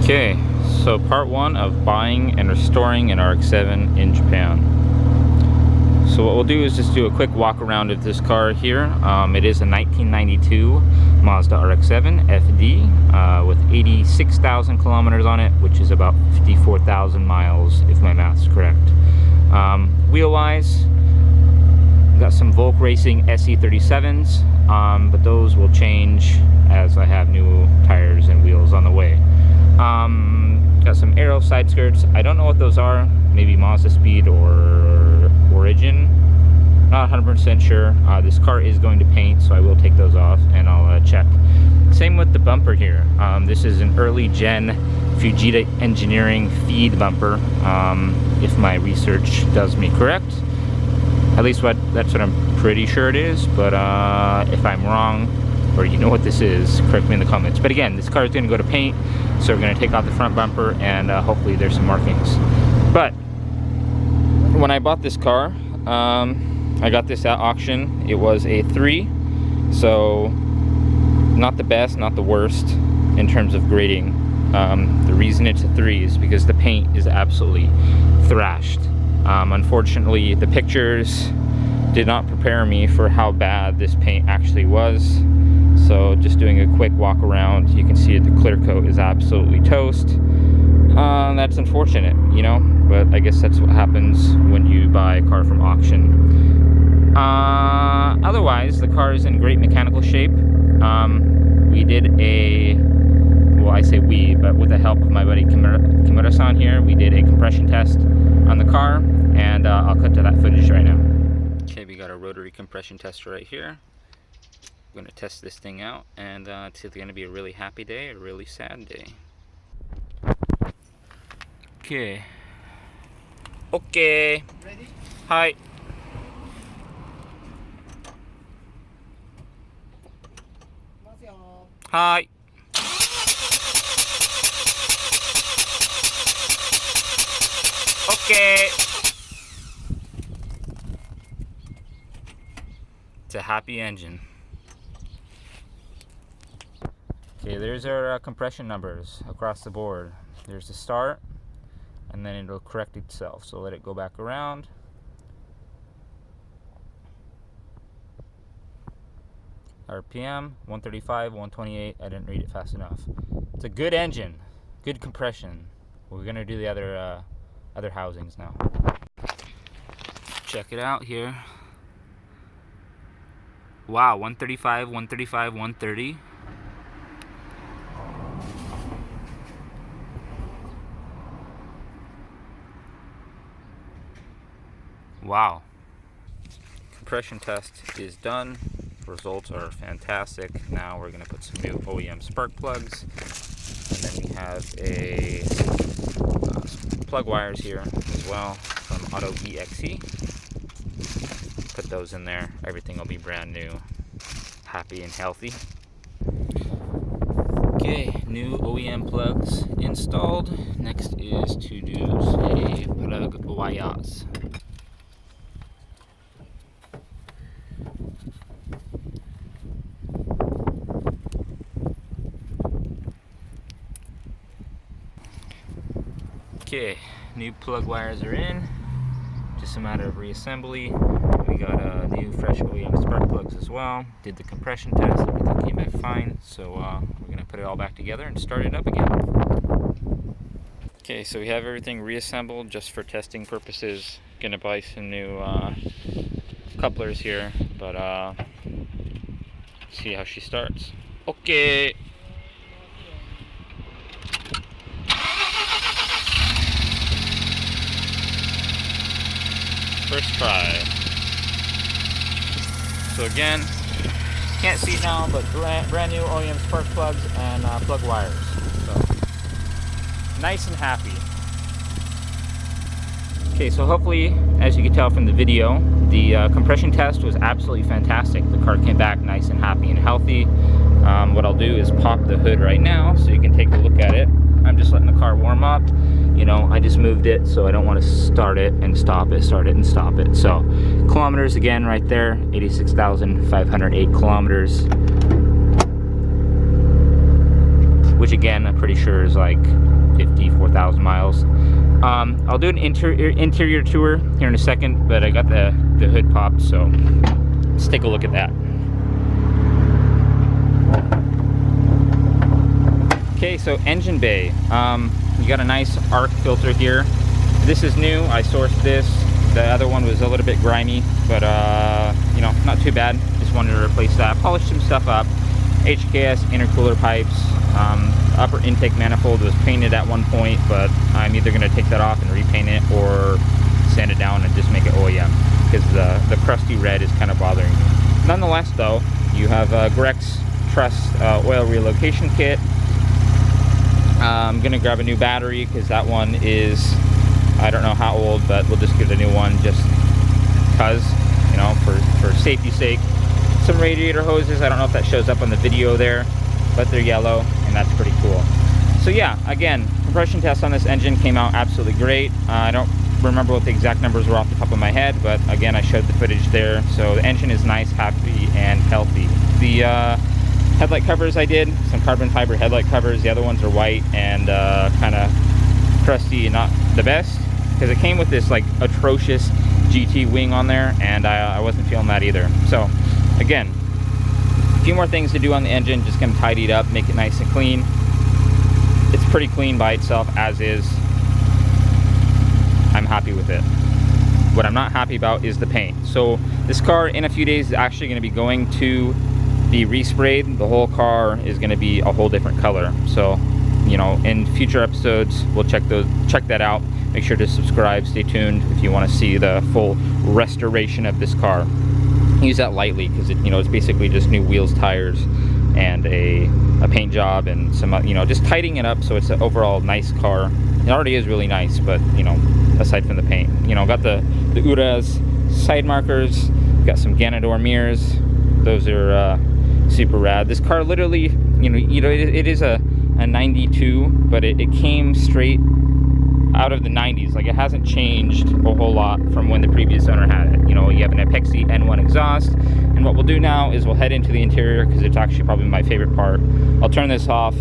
Okay, so part one of buying and restoring an RX-7 in Japan. So what we'll do is just do a quick walk around of this car here. It is a 1992 Mazda RX-7 FD with 86,000 kilometers on it, which is about 54,000 miles if my math's correct. Wheel-wise, got some Volk Racing SE37s, but those will change as I have new tires and wheels on the way. Got some Aero side skirts. I don't know what those are. Maybe Mazda Speed or Origin. Not 100% sure. This car is going to paint, so I will take those off and I'll check. Same with the bumper here. This is an early gen Fujita Engineering feed bumper, if my research does me correct. At least that's what I'm pretty sure it is, but if I'm wrong, or you know what this is, correct me in the comments. But again, this car is going to go to paint, so we're going to take off the front bumper and hopefully there's some markings. But when I bought this car, I got this at auction. It was a 3, so not the best, not the worst in terms of grading. The reason it's a 3 is because the paint is absolutely thrashed. Unfortunately, the pictures did not prepare me for how bad this paint actually was. So just doing a quick walk around, you can see the clear coat is absolutely toast. That's unfortunate, you know, but I guess that's what happens when you buy a car from auction. Otherwise, the car is in great mechanical shape. We did a, well, I say we, but with the help of my buddy Kimura-san here, we did a compression test on the car, and I'll cut to that footage right now. Okay, we got a rotary compression tester right here. I'm going to test this thing out, and it's either going to be a really happy day or a really sad day. Okay. Okay. Ready? Hi. Hi. Okay. It's a happy engine. Okay, there's our compression numbers across the board. There's the start, and then it'll correct itself. So let it go back around. RPM 135, 128. I didn't read it fast enough. It's a good engine, good compression. We're gonna do the other housings now. Check it out here. Wow, 135, 135, 130. Wow. Compression test is done. Results are fantastic. Now we're going to put some new OEM spark plugs. And then we have a plug wires here as well from Auto EXE. Put those in there. Everything will be brand new, happy and healthy. Okay, new OEM plugs installed. Next is to do a plug wires. Okay, new plug wires are in. Just a matter of reassembly. We got new fresh OEM spark plugs as well. Did the compression test, everything came back fine. So we're gonna put it all back together and start it up again. Okay, so we have everything reassembled just for testing purposes. Gonna buy some new couplers here, but see how she starts. Okay. First try. So again, can't see it now, but brand new OEM spark plugs and plug wires. So nice and happy. Okay, so hopefully, as you can tell from the video, the compression test was absolutely fantastic. The car came back nice and happy and healthy. What I'll do is pop the hood right now so you can take a look at it. I'm just letting the car warm up. You know, I just moved it, so I don't want to start it and stop it, start it and stop it. So, kilometers again right there, 86,508 kilometers. which again, I'm pretty sure is like 54,000 miles. I'll do an interior tour here in a second, but I got the hood popped, so let's take a look at that. Okay, so engine bay. You got a nice arc filter here. This is new. I sourced this. The other one was a little bit grimy, but you know, not too bad. Just wanted to replace that. Polished some stuff up. HKS intercooler pipes. Upper intake manifold was painted at one point, but I'm either going to take that off and repaint it or sand it down and just make it OEM, because the crusty red is kind of bothering me. Nonetheless though, you have Grex Truss oil relocation kit. I'm going to grab a new battery because that one is, I don't know how old, but we'll just get a new one just because, you know, for safety's sake. Some radiator hoses. I don't know if that shows up on the video there, but they're yellow, and that's pretty cool. So yeah, again, compression test on this engine came out absolutely great. I don't remember what the exact numbers were off the top of my head, but again, I showed the footage there. So the engine is nice, happy, and healthy. The headlight covers I did, some carbon fiber headlight covers. The other ones are white and kind of crusty and not the best, because it came with this like atrocious GT wing on there, and I wasn't feeling that either. So again, a few more things to do on the engine, just gonna tidy it up, make it nice and clean. It's pretty clean by itself as is. I'm happy with it. What I'm not happy about is the paint. So this car in a few days is actually gonna be going to be resprayed. The whole car is gonna be a whole different color. So, you know, in future episodes, we'll check that out. Make sure to subscribe, stay tuned if you wanna see the full restoration of this car. Use that lightly because it, you know, it's basically just new wheels, tires, and a paint job and some, you know, just tidying it up so it's an overall nice car. It already is really nice, but you know, aside from the paint, you know, got the Uras side markers, got some Ganador mirrors. Those are super rad. This car literally, you know, it is a 92, but it came straight out of the 90s. Like, it hasn't changed a whole lot from when the previous owner had it. You know, you have an Apexi N1 exhaust, and what we'll do now is we'll head into the interior because it's actually probably my favorite part. I'll turn this off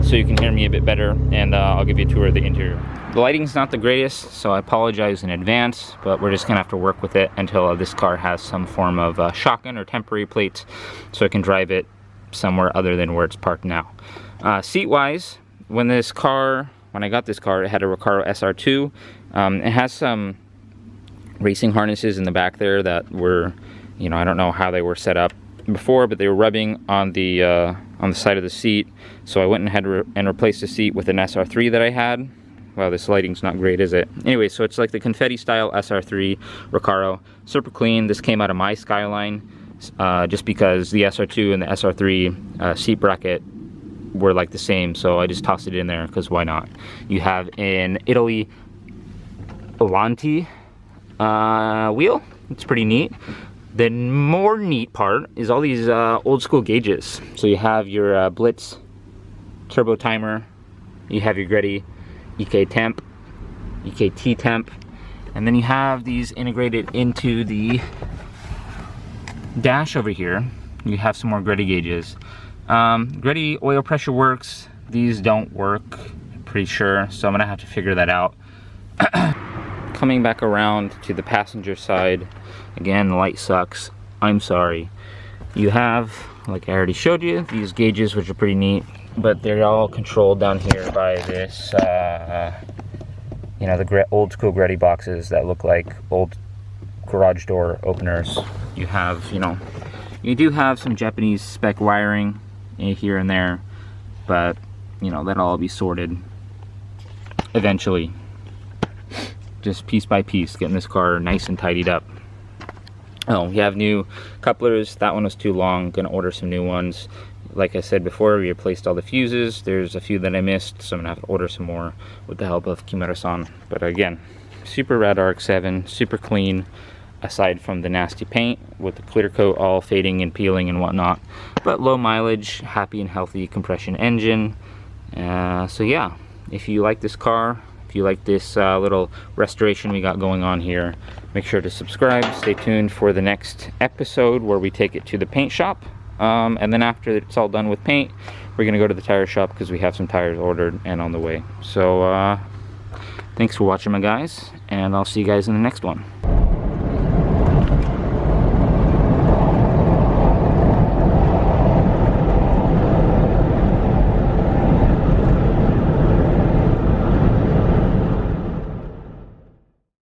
so you can hear me a bit better, and I'll give you a tour of the interior. The lighting's not the greatest, so I apologize in advance, but we're just gonna have to work with it until this car has some form of shotgun or temporary plates so I can drive it somewhere other than where it's parked now. Seat-wise, when I got this car, it had a Recaro SR2. It has some racing harnesses in the back there that were, you know, I don't know how they were set up before, but they were rubbing on the side of the seat. So I went ahead and replaced the seat with an SR3 that I had. Wow, this lighting's not great, is it? Anyway, so it's like the confetti style SR3 Recaro, super clean. This came out of my Skyline, just because the SR2 and the SR3 seat bracket were like the same, so I just tossed it in there because why not? You have an Italy Avanti wheel. It's pretty neat. The more neat part is all these old school gauges. So you have your Blitz turbo timer, you have your Greddy EK temp, EKT temp, and then you have these integrated into the dash over here. You have some more Greddy gauges. Greddy oil pressure works. These don't work, I'm pretty sure, so I'm gonna have to figure that out. Coming back around to the passenger side, again, the light sucks. I'm sorry. You have, like I already showed you, these gauges, which are pretty neat, but they're all controlled down here by this, you know, the old school Greddy boxes that look like old garage door openers. You have, you know, you do have some Japanese spec wiring here and there, but you know, that'll all be sorted eventually, just piece by piece, getting this car nice and tidied up. Oh, you have new couplers. That one was too long, gonna order some new ones. Like I said before, we replaced all the fuses. There's a few that I missed, so I'm gonna have to order some more with the help of Kimura-san. But again, super rad RX-7, super clean, aside from the nasty paint with the clear coat all fading and peeling and whatnot, but low mileage, happy and healthy compression engine. So yeah, if you like this car, if you like this little restoration we got going on here, make sure to subscribe. Stay tuned for the next episode where we take it to the paint shop, and then after it's all done with paint, we're gonna go to the tire shop because we have some tires ordered and on the way. So thanks for watching, my guys, and I'll see you guys in the next one.